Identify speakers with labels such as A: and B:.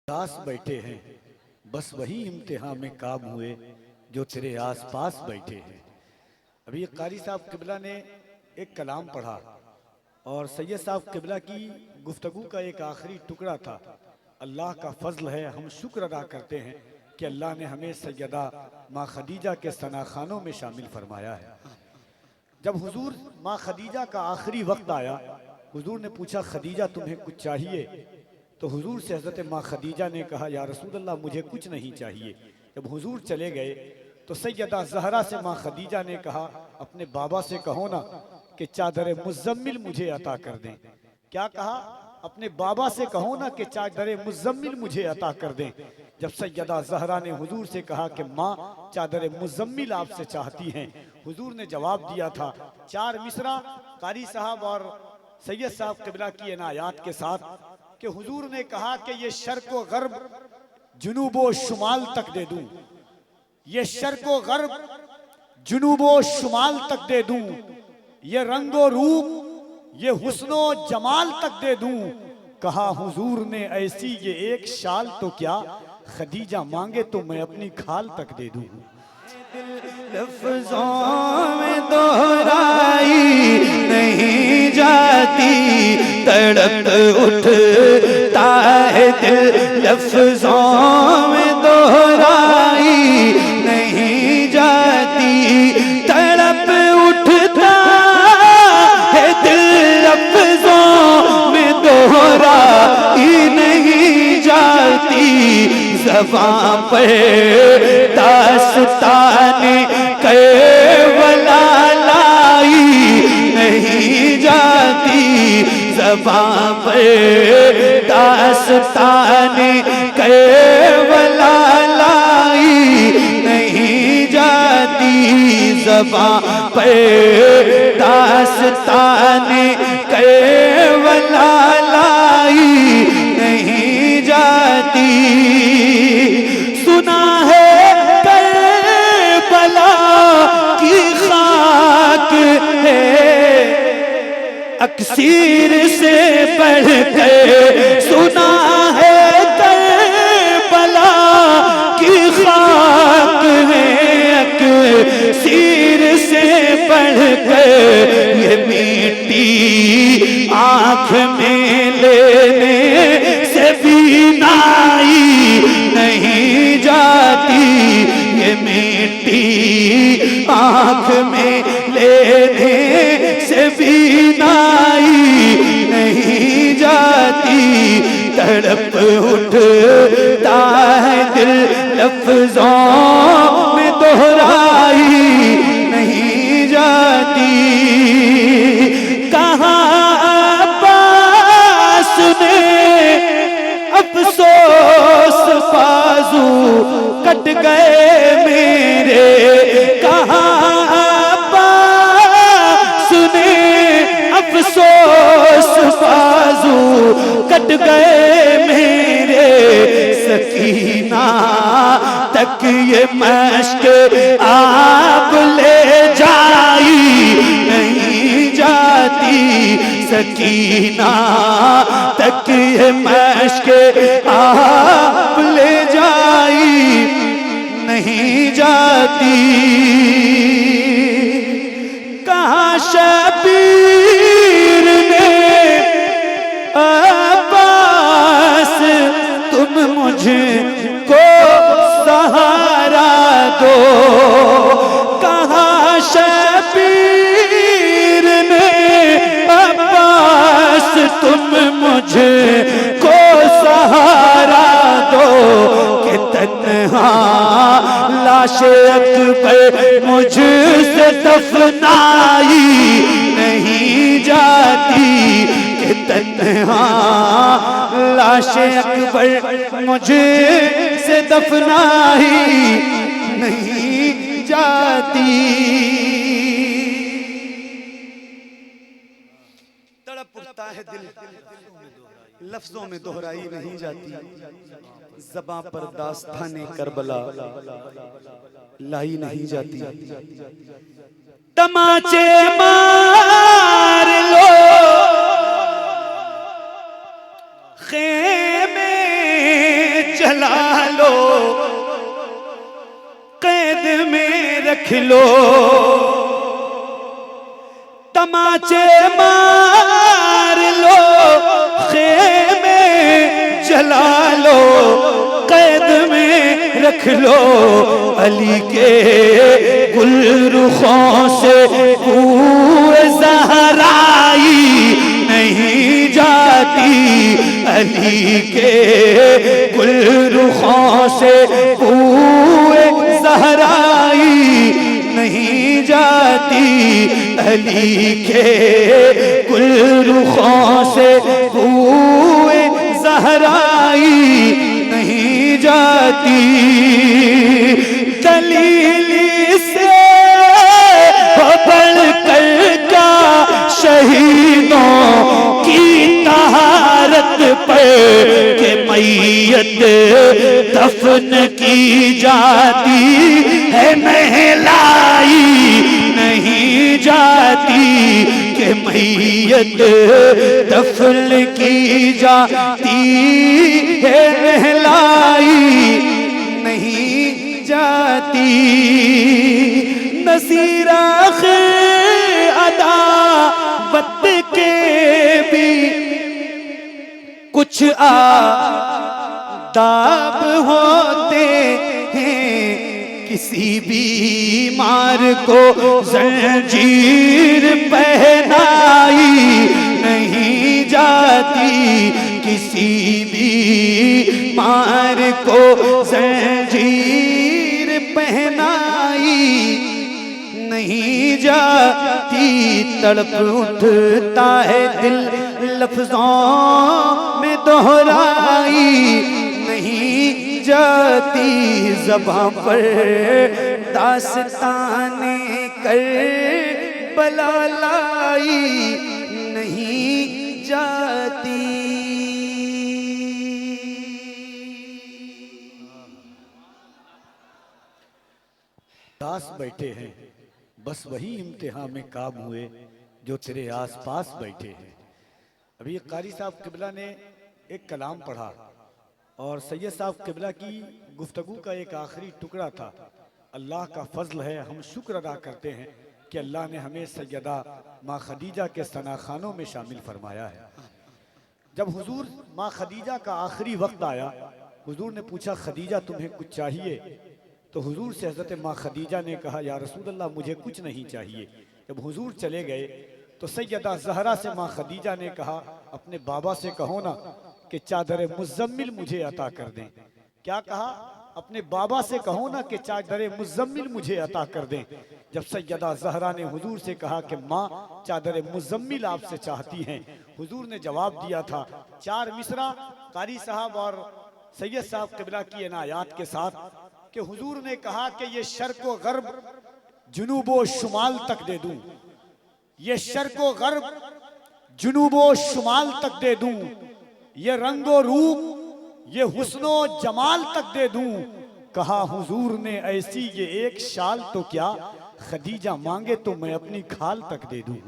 A: दास बैठे हैं, बस वही इम्तिहान में काम हुए जो तेरे आसपास बैठे हैं। अभी कारी साहब किबला ने एक कलाम पढ़ा और सैयद साहब किबला की गुफ्तगू का एक आखिरी टुकड़ा था। अल्लाह का फजल है, हम शुक्र अदा करते हैं कि अल्लाह ने हमें सैयदा माँ खदीजा के सनाखानों में शामिल फरमाया है। जब हुजूर माँ खदीजा का आखिरी वक्त आया, हुजूर ने पूछा खदीजा तुम्हें कुछ चाहिए? तो हुजूर से हज़रत माँ खदीजा ने कहा या रसूल अल्लाह मुझे कुछ नहीं चाहिए। जब हुजूर चले गए तो सैयदा ज़हरा से माँ खदीजा ने कहा अपने बाबा से कहो ना कि चादर मुज़म्मिल मुझे अता कर दें। क्या कहा? अपने बाबा से कहो ना कि चादर मुज़म्मिल मुझे अता कर दें। जब सैयदा ज़हरा ने हुजूर से कहा कि माँ चादर मुज़म्मिल आपसे चाहती हैं, हुजूर ने जवाब दिया था 4 मिसरा कारी साहब और सैयद साहब किबला की इनायात के साथ कि हुजूर ने कहा कि ये शर्क व गर्ब जुनूब व शुमाल तक दे दूं, ये शर्क व गर्ब जुनूब व शुमाल तक दे दूं, ये रंगो रूप ये हुस्नो जमाल तक दे दूं। कहा हुजूर ने ऐसी ये एक शाल तो क्या खदीजा मांगे तो मैं अपनी खाल तक दे दूं।
B: लफ्ज़ों में दोहराई नहीं जाती, तड़प उठता है दिल। लफ्ज़ों में दोहराई नहीं जाती, तड़प उठता है दिल। लफ्ज़ों में दोहराई नहीं जाती, ज़बां पे दास्ताने केवला लाई नहीं जाती, ज़बां पे दास्ताने केवला लाई नहीं जाती, ज़बां पे दास्ताने केवला लाई नहीं जाती। सुना है करबला की खाक है, अक्सीर से बढ़ के। सुना है करबला की खाक है, अक्सीर से बढ़ के। ये मिट्टी आँख में लेने से भी नाई नहीं जाती, ये मिट्टी आँख में लेने से भी नाई नहीं जाती, तड़प उठता है दिल। लफ्ज़ों में दोहराई नहीं जाती। कहाँ पास ने अफसोस बाजू कट गए मेरे, कहाँ पास ने अफसोस बाजू कट गए मेरे। सकीना तक ये मश्क आप ले जाई नहीं जाती, सकीना तक ये मश्क आप ले जाई नहीं जाती। कहाँ शबीर ने अब्बास तुम मुझको सहारा दो, कहाँ शबीर ने अब्बास तुम मुझको सहारा दो। कि तन्हा लाश अकबर मुझसे दफनाई नहीं जाती, कि तन्हा लाश अकबर मुझसे दफनाई नहीं जाती। तड़प उठता है दिल, लफ्जों में दोहराई नहीं जाती, ज़बां पर दास्ताने करबला लाई नहीं जाती। तमाचे मार लो खेमे में रख लो, तमाचे मार लो, खेमे जला लो, कैद में रख लो। अली के गुलरुखों से बूए ज़हराई नहीं जाती, अली के गुलरुखों से बूए ज़हराई नहीं जाती, अली के गुलरुखों से बूए ज़हराई नहीं जाती। दलीली से बढ़ कर का शहीदों की तहारत पर के मैयत दफन की जाती है, महलाई नहीं जाती के मैयत दफन की जाती है, महलाई नहीं जाती। नसीरा अदावत के भी कुछ आदाब होते हैं, किसी बीमार को जंजीर पहनाई नहीं जाती, किसी बीमार को जंजीर पहनाई नहीं जाती। तड़प उठता है दिल लफ्जों में दोहराई नहीं जाती, ज़बां पर दास्ताने कर बलाई नहीं जाती।
A: दास बैठे हैं, बस वही इम्तिहान में काम हुए जो तेरे आसपास बैठे हैं। अभी कारी साहब किबला ने एक कलाम पढ़ा और सैयद साहब किबला की गुफ्तगू का एक आखिरी टुकड़ा था। अल्लाह का फजल है, हम शुक्र अदा करते हैं कि अल्लाह ने हमें सैयदा माँ खदीजा के सनाखानों में शामिल फरमाया है। जब हुजूर माँ खदीजा का आखिरी वक्त आया, हुजूर ने पूछा खदीजा तुम्हें कुछ चाहिए? तो हुजूर से हज़रत माँ खदीजा ने कहा या रसूल अल्लाह मुझे कुछ नहीं चाहिए। जब हुजूर चले गए तो सैयदा ज़हरा से माँ खदीजा ने कहा अपने बाबा से कहो ना कि चादर मुज़म्मिल मुझे अता कर दें। क्या कहा? अपने बाबा से कहो ना कि चादर मुज़म्मिल मुझे अता कर दें। जब सैयदा ज़हरा ने हुजूर से कहा कि माँ चादर मुज़म्मिल आपसे चाहती हैं, हुजूर ने जवाब दिया था 4 मिसरा कारी साहब और सैयद साहब किबला की इनायात के साथ कि हुजूर ने कहा कि ये शर्क व गर्ब जुनूबो शुमाल तक दे दूं, ये शर्क व गर्ब जुनूबो शुमाल तक दे दूं, ये रंगो रूप ये हुस्नो जमाल तक दे दूं। कहा हुजूर ने ऐसी ये एक शाल तो क्या, खदीजा मांगे तो मैं अपनी खाल तक दे दूं।